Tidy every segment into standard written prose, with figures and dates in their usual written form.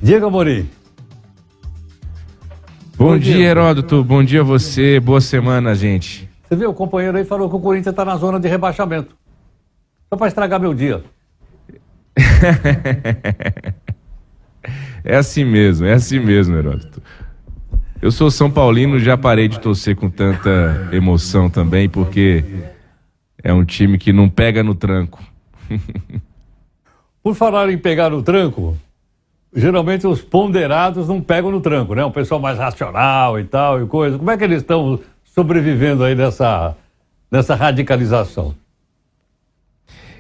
Diga, Amorim. Bom dia, Heródoto. Bom dia a você. Boa semana, gente. Você viu, o companheiro aí falou que o Corinthians está na zona de rebaixamento. Só para estragar meu dia. É assim mesmo, Heródoto. Eu sou São Paulino, já parei de torcer com tanta emoção também, porque é um time que não pega no tranco. Por falar em pegar no tranco, geralmente os ponderados não pegam no tranco, né? Um pessoal mais racional e tal e coisa. Como é que eles estão sobrevivendo aí nessa radicalização?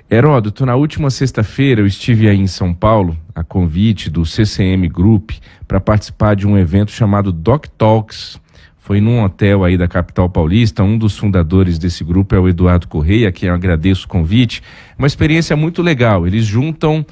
Heródoto, na última sexta-feira eu estive aí em São Paulo, a convite do CCM Group, para participar de um evento chamado Doc Talks. Foi num hotel aí da capital paulista. Um dos fundadores desse grupo é o Eduardo Correia, a quem eu agradeço o convite. Uma experiência muito legal. Eles juntam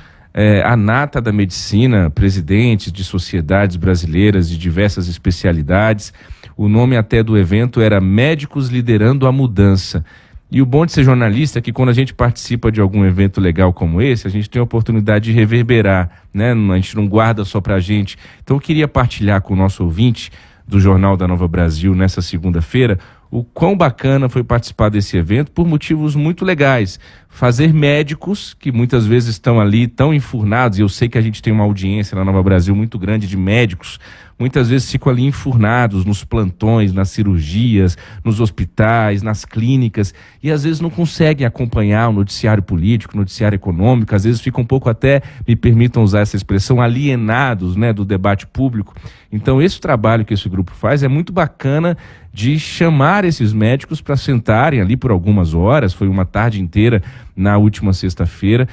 a nata da medicina, presidentes de sociedades brasileiras de diversas especialidades. O nome até do evento era Médicos Liderando a Mudança. E o bom de ser jornalista é que quando a gente participa de algum evento legal como esse, a gente tem a oportunidade de reverberar, né? A gente não guarda só pra gente. Então eu queria partilhar com o nosso ouvinte do Jornal da Nova Brasil nessa segunda-feira o quão bacana foi participar desse evento por motivos muito legais. Fazer médicos, que muitas vezes estão ali tão enfurnados, e eu sei que a gente tem uma audiência na Nova Brasil muito grande de médicos, muitas vezes ficam ali enfurnados nos plantões, nas cirurgias, nos hospitais, nas clínicas, e às vezes não conseguem acompanhar o noticiário político, o noticiário econômico, às vezes ficam um pouco até, me permitam usar essa expressão, alienados, né, do debate público. Então esse trabalho que esse grupo faz é muito bacana, de chamar esses médicos para sentarem ali por algumas horas, foi uma tarde inteira na última sexta-feira,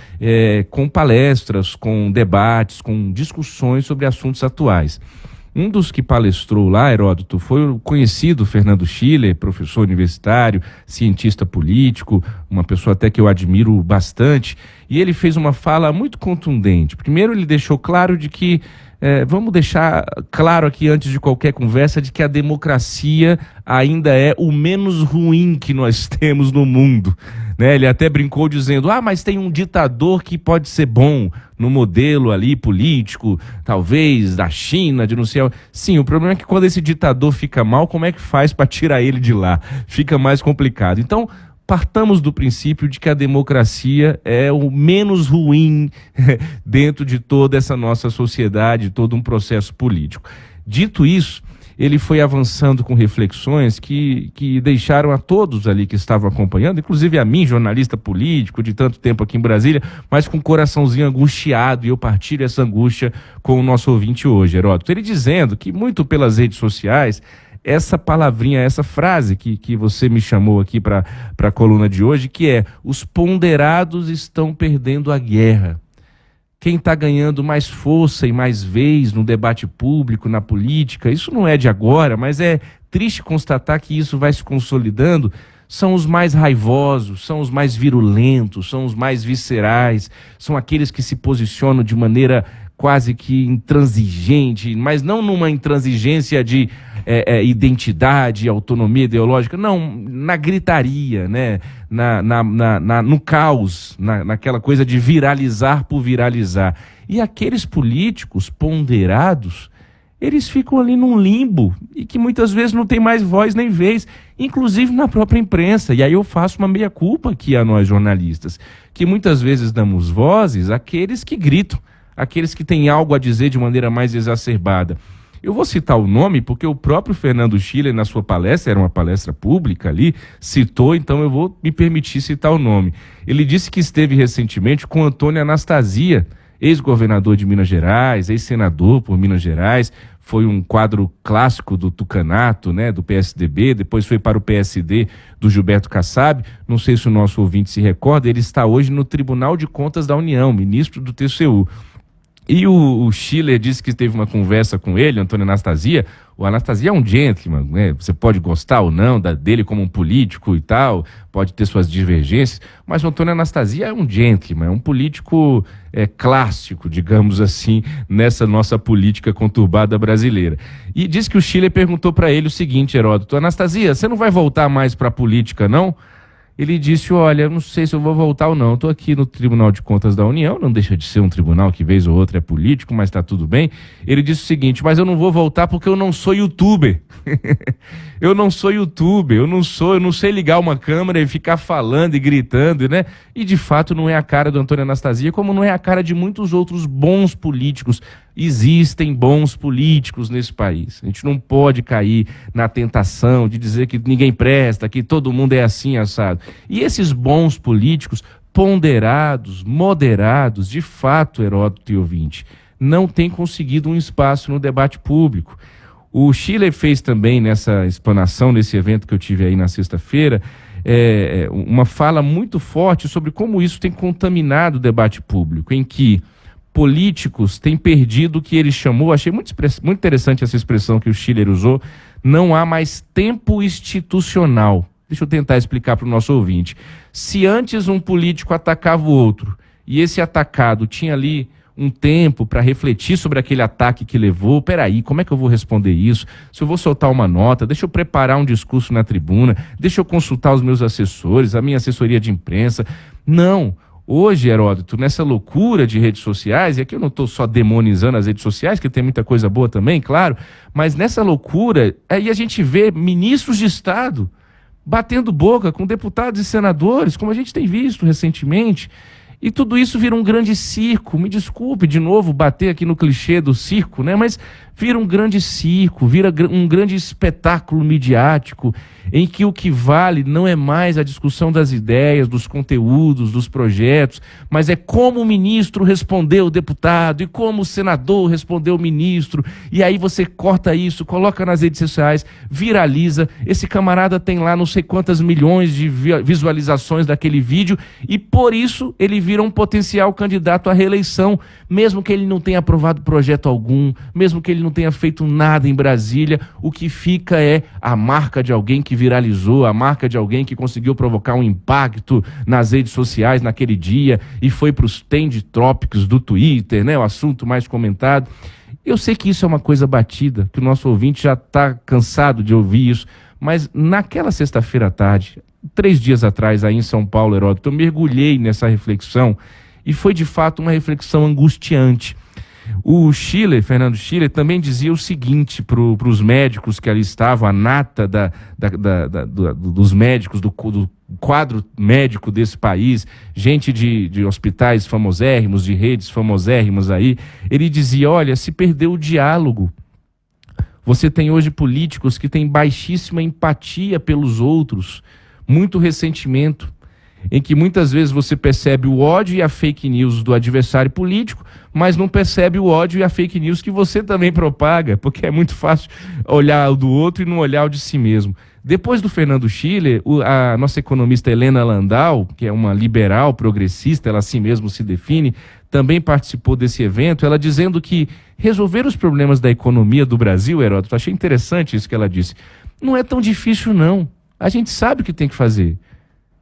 com palestras, com debates, com discussões sobre assuntos atuais. Um dos que palestrou lá, Heródoto, foi o conhecido Fernando Schiller, professor universitário, cientista político, uma pessoa até que eu admiro bastante, e ele fez uma fala muito contundente. Primeiro ele deixou claro de que vamos deixar claro aqui antes de qualquer conversa de que a democracia ainda é o menos ruim que nós temos no mundo, né? Ele até brincou dizendo, mas tem um ditador que pode ser bom no modelo ali político, talvez da China, de não sei. Sim, o problema é que quando esse ditador fica mal, como é que faz para tirar ele de lá? Fica mais complicado. Então, partamos do princípio de que a democracia é o menos ruim dentro de toda essa nossa sociedade, todo um processo político. Dito isso, ele foi avançando com reflexões que deixaram a todos ali que estavam acompanhando, inclusive a mim, jornalista político de tanto tempo aqui em Brasília, mas com o coraçãozinho angustiado, e eu partilho essa angústia com o nosso ouvinte hoje, Heródoto. Ele dizendo que muito pelas redes sociais, essa palavrinha, essa frase que você me chamou aqui para a coluna de hoje, que é: os ponderados estão perdendo a guerra. Quem está ganhando mais força e mais vez no debate público, na política, isso não é de agora, mas é triste constatar que isso vai se consolidando, são os mais raivosos, são os mais virulentos, são os mais viscerais, são aqueles que se posicionam de maneira quase que intransigente, mas não numa intransigência de identidade, autonomia ideológica, não, na gritaria, né? No caos, naquela coisa de viralizar por viralizar. E aqueles políticos ponderados, eles ficam ali num limbo e que muitas vezes não tem mais voz nem vez, inclusive na própria imprensa. E aí eu faço uma meia-culpa aqui a nós jornalistas, que muitas vezes damos vozes àqueles que gritam, aqueles que têm algo a dizer de maneira mais exacerbada. Eu vou citar o nome porque o próprio Fernando Schiller, na sua palestra, era uma palestra pública ali, citou, então eu vou me permitir citar o nome. Ele disse que esteve recentemente com Antônio Anastasia, ex-governador de Minas Gerais, ex-senador por Minas Gerais, foi um quadro clássico do tucanato, né, do PSDB, depois foi para o PSD do Gilberto Kassab. Não sei se o nosso ouvinte se recorda, ele está hoje no Tribunal de Contas da União, ministro do TCU. E o Schiller disse que teve uma conversa com ele, Antônio Anastasia. O Anastasia é um gentleman, né? Você pode gostar ou não dele como um político e tal, pode ter suas divergências, mas o Antônio Anastasia é um gentleman, é um político clássico, digamos assim, nessa nossa política conturbada brasileira. E disse que o Schiller perguntou para ele o seguinte, Heródoto: Anastasia, você não vai voltar mais para a política, não? ele disse, olha, não sei se eu vou voltar ou não, estou aqui no Tribunal de Contas da União, não deixa de ser um tribunal que vez ou outra é político, mas está tudo bem. Ele disse o seguinte, mas eu não vou voltar porque eu não sou youtuber. Eu não sou youtuber, eu não sei ligar uma câmera e ficar falando e gritando, né? E de fato não é a cara do Antônio Anastasia, como não é a cara de muitos outros bons políticos. Existem bons políticos nesse país. A gente não pode cair na tentação de dizer que ninguém presta, que todo mundo é assim, assado. E esses bons políticos, ponderados, moderados, de fato, Heródoto e ouvinte, não têm conseguido um espaço no debate público. O Schiller fez também, nessa explanação, nesse evento que eu tive aí na sexta-feira, uma fala muito forte sobre como isso tem contaminado o debate público, em que políticos têm perdido o que ele chamou, achei muito interessante essa expressão que o Schiller usou, não há mais tempo institucional. Deixa eu tentar explicar para o nosso ouvinte. Se antes um político atacava o outro, e esse atacado tinha ali um tempo para refletir sobre aquele ataque que levou, peraí, como é que eu vou responder isso? Se eu vou soltar uma nota, deixa eu preparar um discurso na tribuna, deixa eu consultar os meus assessores, a minha assessoria de imprensa. Não. Hoje, Heródoto, nessa loucura de redes sociais, e aqui eu não estou só demonizando as redes sociais, que tem muita coisa boa também, claro, mas nessa loucura, aí a gente vê ministros de Estado batendo boca com deputados e senadores, como a gente tem visto recentemente, e tudo isso vira um grande circo. Me desculpe de novo bater aqui no clichê do circo, né? Mas vira um grande circo, vira um grande espetáculo midiático em que o que vale não é mais a discussão das ideias, dos conteúdos, dos projetos, mas é como o ministro respondeu o deputado e como o senador respondeu o ministro. E aí você corta isso, coloca nas redes sociais, viraliza. Esse camarada tem lá não sei quantas milhões de visualizações daquele vídeo e por isso ele vira um potencial candidato à reeleição, mesmo que ele não tenha aprovado projeto algum, mesmo que ele não tenha feito nada em Brasília. O que fica é a marca de alguém que viralizou, a marca de alguém que conseguiu provocar um impacto nas redes sociais naquele dia e foi para os trend topics do Twitter, né, o assunto mais comentado. Eu sei que isso é uma coisa batida, que o nosso ouvinte já está cansado de ouvir isso, mas naquela sexta-feira à tarde, 3 dias atrás, aí em São Paulo, Heródoto, eu mergulhei nessa reflexão e foi de fato uma reflexão angustiante. O Schiller, Fernando Schiller, também dizia o seguinte para os médicos que ali estavam, a nata dos médicos, do quadro médico desse país, gente de hospitais famosérrimos, de redes famosérrimas aí, ele dizia, olha, se perdeu o diálogo. Você tem hoje políticos que têm baixíssima empatia pelos outros, muito ressentimento, em que muitas vezes você percebe o ódio e a fake news do adversário político, mas não percebe o ódio e a fake news que você também propaga, porque é muito fácil olhar o do outro e não olhar o de si mesmo. Depois do Fernando Schiller, a nossa economista Helena Landau, que é uma liberal progressista, ela assim mesmo se define, também participou desse evento, ela dizendo que resolver os problemas da economia do Brasil, Heródoto, achei interessante isso que ela disse, não é tão difícil não, a gente sabe o que tem que fazer.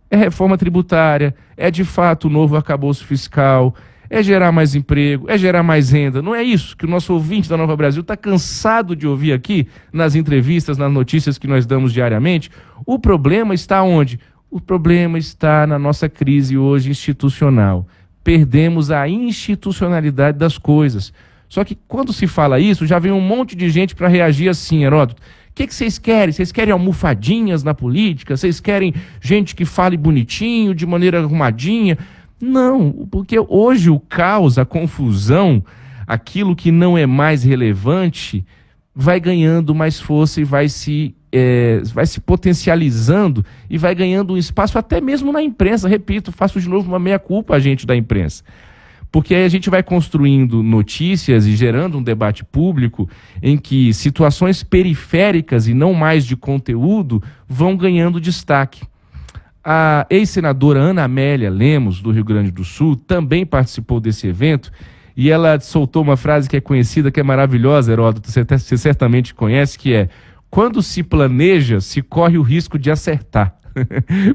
É reforma tributária, é de fato o novo arcabouço fiscal, é gerar mais emprego, é gerar mais renda. Não é isso que o nosso ouvinte da Nova Brasil está cansado de ouvir aqui nas entrevistas, nas notícias que nós damos diariamente? O problema está onde? O problema está na nossa crise hoje institucional. Perdemos a institucionalidade das coisas. Só que quando se fala isso, já vem um monte de gente para reagir assim, Heródoto. O que vocês querem? Vocês querem almofadinhas na política? Vocês querem gente que fale bonitinho, de maneira arrumadinha? Não, porque hoje o caos, a confusão, aquilo que não é mais relevante, vai ganhando mais força e vai se potencializando e vai ganhando um espaço até mesmo na imprensa. Repito, faço de novo uma meia-culpa a gente da imprensa. Porque aí a gente vai construindo notícias e gerando um debate público em que situações periféricas e não mais de conteúdo vão ganhando destaque. A ex-senadora Ana Amélia Lemos, do Rio Grande do Sul, também participou desse evento e ela soltou uma frase que é conhecida, que é maravilhosa, Heródoto, você certamente conhece, que é: quando se planeja, se corre o risco de acertar.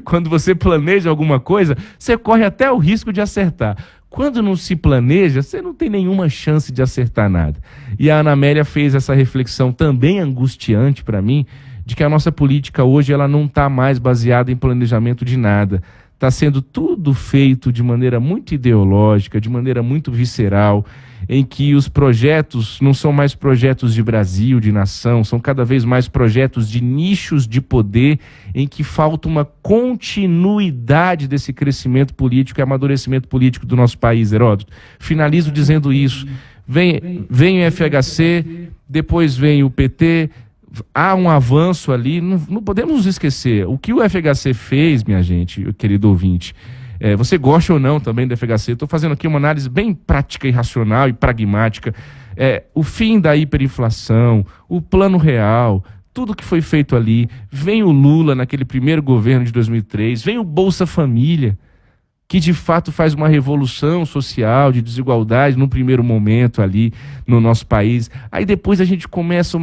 Quando você planeja alguma coisa, você corre até o risco de acertar. Quando não se planeja, você não tem nenhuma chance de acertar nada. E a Ana Amélia fez essa reflexão também angustiante para mim, de que a nossa política hoje ela não está mais baseada em planejamento de nada. Está sendo tudo feito de maneira muito ideológica, de maneira muito visceral, em que os projetos não são mais projetos de Brasil, de nação, são cada vez mais projetos de nichos de poder, em que falta uma continuidade desse crescimento político e amadurecimento político do nosso país, Heródoto. Finalizo dizendo isso. Vem o FHC, depois vem o PT, há um avanço ali, não podemos nos esquecer. O que o FHC fez, minha gente, querido ouvinte, você gosta ou não também do FHC, estou fazendo aqui uma análise bem prática e racional e pragmática. O fim da hiperinflação, o plano real, tudo que foi feito ali, vem o Lula naquele primeiro governo de 2003, vem o Bolsa Família, que de fato faz uma revolução social, de desigualdade, num primeiro momento ali no nosso país. Aí depois a gente começa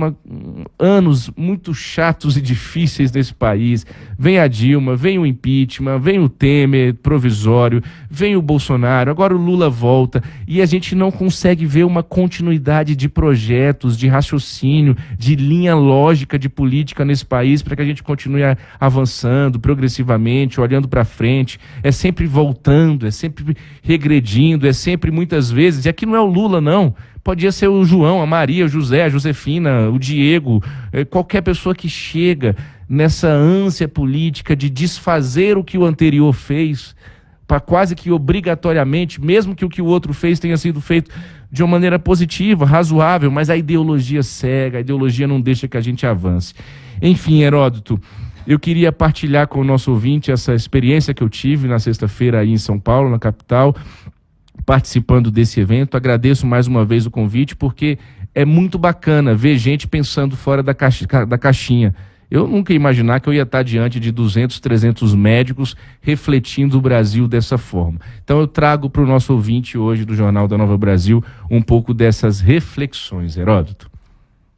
anos muito chatos e difíceis nesse país. Vem a Dilma, vem o impeachment, vem o Temer provisório, vem o Bolsonaro, agora o Lula volta, e a gente não consegue ver uma continuidade de projetos, de raciocínio, de linha lógica de política nesse país para que a gente continue avançando progressivamente, olhando para frente. É sempre voltando, é sempre regredindo, é sempre muitas vezes, e aqui não é o Lula não, podia ser o João, a Maria, o José, a Josefina, o Diego, qualquer pessoa que chega nessa ânsia política de desfazer o que o anterior fez, para quase que obrigatoriamente, mesmo que o que o outro fez tenha sido feito de uma maneira positiva, razoável, mas a ideologia cega, a ideologia não deixa que a gente avance. Enfim, Heródoto, eu queria partilhar com o nosso ouvinte essa experiência que eu tive na sexta-feira aí em São Paulo, na capital, participando desse evento. Agradeço mais uma vez o convite, porque é muito bacana ver gente pensando fora da caixinha. Eu nunca ia imaginar que eu ia estar diante de 200, 300 médicos refletindo o Brasil dessa forma. Então eu trago para o nosso ouvinte hoje do Jornal da Nova Brasil um pouco dessas reflexões, Heródoto.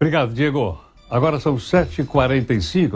Obrigado, Diego. Agora são 7h45.